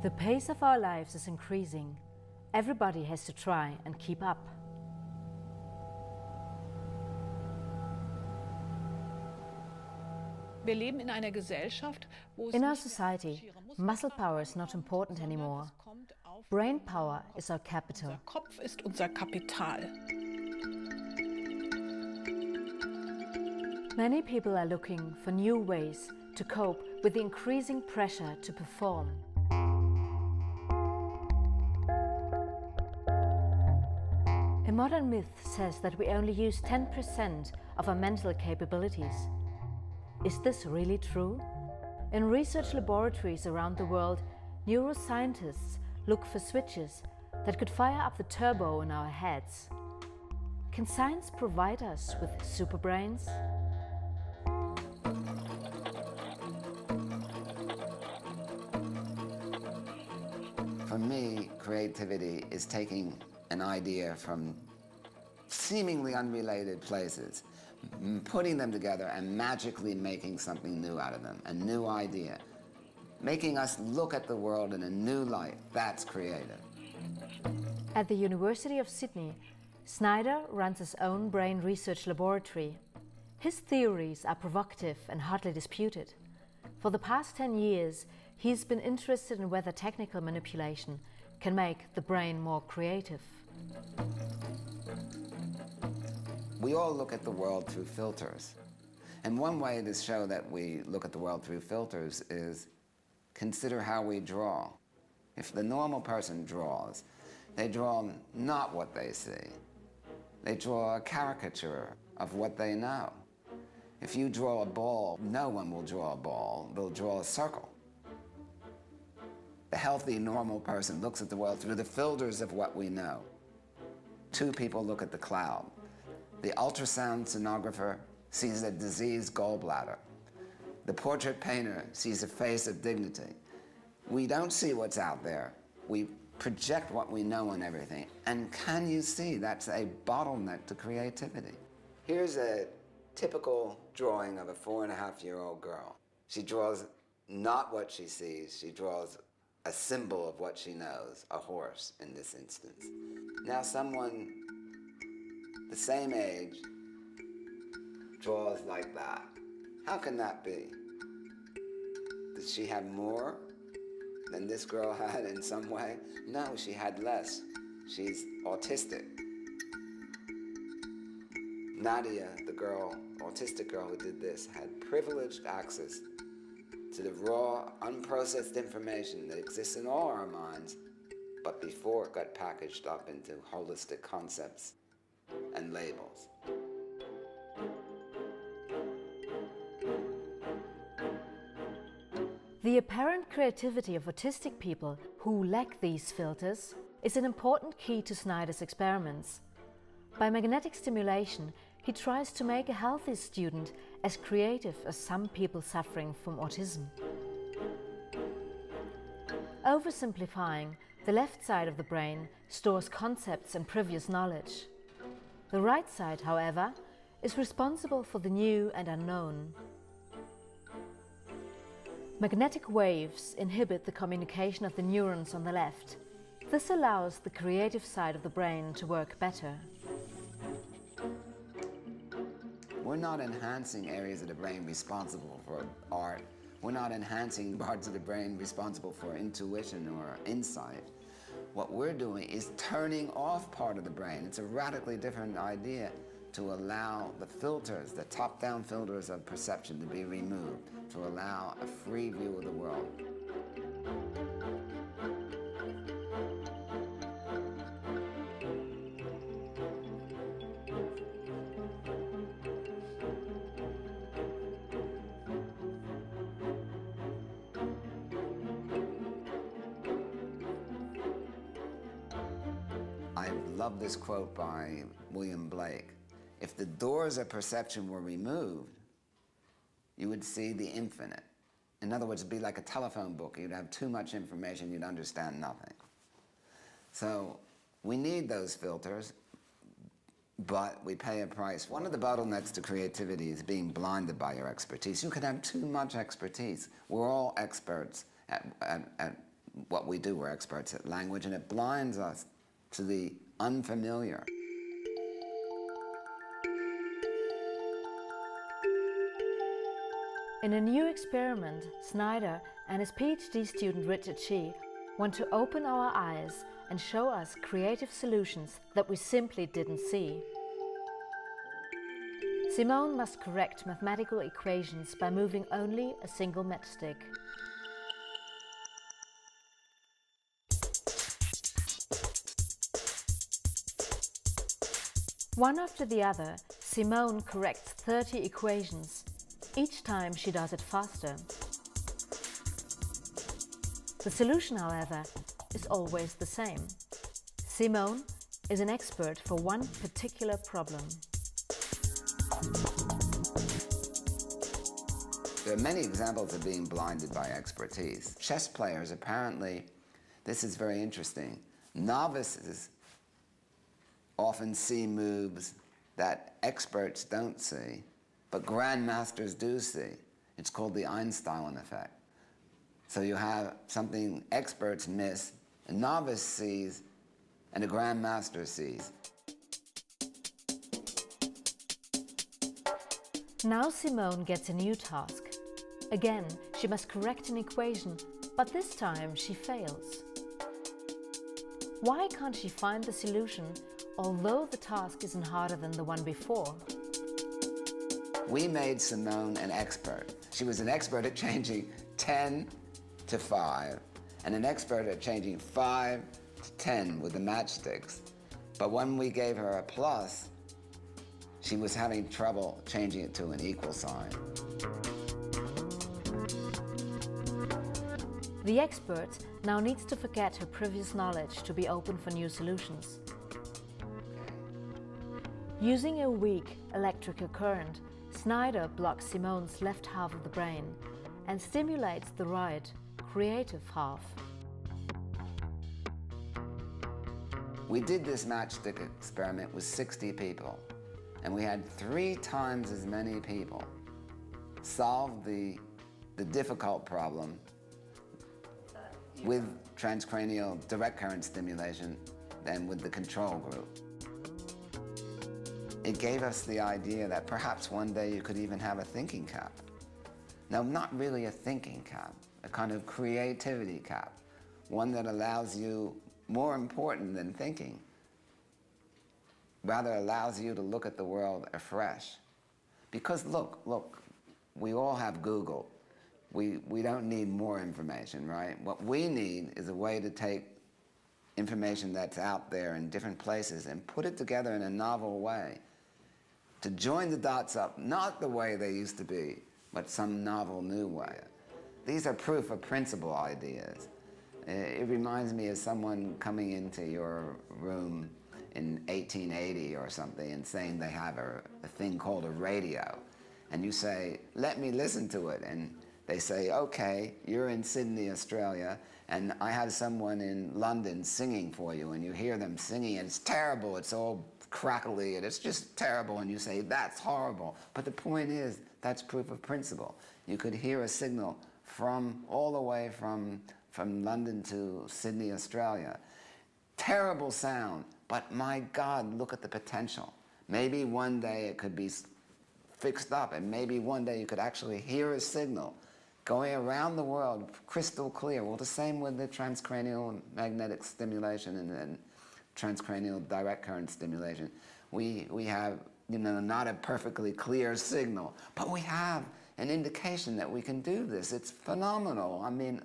The pace of our lives is increasing. Everybody has to try and keep up. In our society, muscle power is not important anymore. Brain power is our capital. Many people are looking for new ways to cope with the increasing pressure to perform. A modern myth says that we only use 10% of our mental capabilities. Is this really true? In research laboratories around the world, neuroscientists look for switches that could fire up the turbo in our heads. Can science provide us with superbrains? For me, creativity is taking an idea from seemingly unrelated places, putting them together and magically making something new out of them, a new idea. Making us look at the world in a new light, that's creative. At the University of Sydney, Snyder runs his own brain research laboratory. His theories are provocative and hotly disputed. For the past 10 years, he's been interested in whether technical manipulation can make the brain more creative. We all look at the world through filters. And one way to show that we look at the world through filters is consider how we draw. If the normal person draws, they draw not what they see. They draw a caricature of what they know. If you draw a ball, no one will draw a ball, they'll draw a circle. The healthy, normal person looks at the world through the filters of what we know. Two people look at the cloud. The ultrasound sonographer sees a diseased gallbladder. The portrait painter sees a face of dignity. We don't see what's out there. We project what we know on everything. And can you see that's a bottleneck to creativity? Here's a typical drawing of a 4.5-year-old girl. She draws not what she sees, she draws a symbol of what she knows, a horse in this instance. Now someone the same age draws like that. How can that be? Did she have more than this girl had in some way? No, she had less. She's autistic. Nadia, the girl, autistic girl who did this, had privileged access to the raw, unprocessed information that exists in all our minds, but before it got packaged up into holistic concepts and labels. The apparent creativity of autistic people who lack these filters is an important key to Snyder's experiments. By magnetic stimulation, he tries to make a healthy student as creative as some people suffering from autism. Oversimplifying, the left side of the brain stores concepts and previous knowledge. The right side, however, is responsible for the new and unknown. Magnetic waves inhibit the communication of the neurons on the left. This allows the creative side of the brain to work better. We're not enhancing areas of the brain responsible for art. We're not enhancing parts of the brain responsible for intuition or insight. What we're doing is turning off part of the brain. It's a radically different idea to allow the filters, the top-down filters of perception to be removed, to allow a free view of the world. I love this quote by William Blake. If the doors of perception were removed, you would see the infinite. In other words, it'd be like a telephone book. You'd have too much information, you'd understand nothing. So we need those filters, but we pay a price. One of the bottlenecks to creativity is being blinded by your expertise. You can have too much expertise. We're all experts at what we do. We're experts at language, and it blinds us to the unfamiliar. In a new experiment, Snyder and his PhD student Richard Shee want to open our eyes and show us creative solutions that we simply didn't see. Simone must correct mathematical equations by moving only a single matchstick. One after the other, Simone corrects 30 equations. Each time she does it faster. The solution, however, is always the same. Simone is an expert for one particular problem. There are many examples of being blinded by expertise. Chess players, apparently, this is very interesting. Novices often see moves that experts don't see, but grandmasters do see. It's called the Einstein effect. So you have something experts miss, a novice sees, and a grandmaster sees. Now Simone gets a new task. Again, she must correct an equation, but this time she fails. Why can't she find the solution, although the task isn't harder than the one before? We made Simone an expert. She was an expert at changing 10 to 5, and an expert at changing 5 to 10 with the matchsticks. But when we gave her a plus, she was having trouble changing it to an equal sign. The expert now needs to forget her previous knowledge to be open for new solutions. Using a weak electrical current, Snyder blocks Simone's left half of the brain and stimulates the right, creative half. We did this matchstick experiment with 60 people, and we had 3 times as many people solve the difficult problem with transcranial direct current stimulation than with the control group. It gave us the idea that perhaps one day you could even have a thinking cap. Now, not really a thinking cap, a kind of creativity cap, one that allows you, more important than thinking, rather allows you to look at the world afresh. Because look, we all have Google. We don't need more information, right? What we need is a way to take information that's out there in different places and put it together in a novel way, to join the dots up, not the way they used to be, but some novel new way. These are proof of principle ideas. It reminds me of someone coming into your room in 1880 or something and saying they have a thing called a radio. And you say, let me listen to it. And they say, okay, you're in Sydney, Australia, and I have someone in London singing for you, and you hear them singing, and it's terrible, it's all crackly, and it's just terrible, and you say, that's horrible. But the point is, that's proof of principle. You could hear a signal from all the way from London to Sydney, Australia. Terrible sound, but my God, look at the potential. Maybe one day it could be fixed up, and maybe one day you could actually hear a signal going around the world, crystal clear. Well, the same with the transcranial magnetic stimulation and transcranial direct current stimulation. We have, not a perfectly clear signal, but we have an indication that we can do this. It's phenomenal. I mean,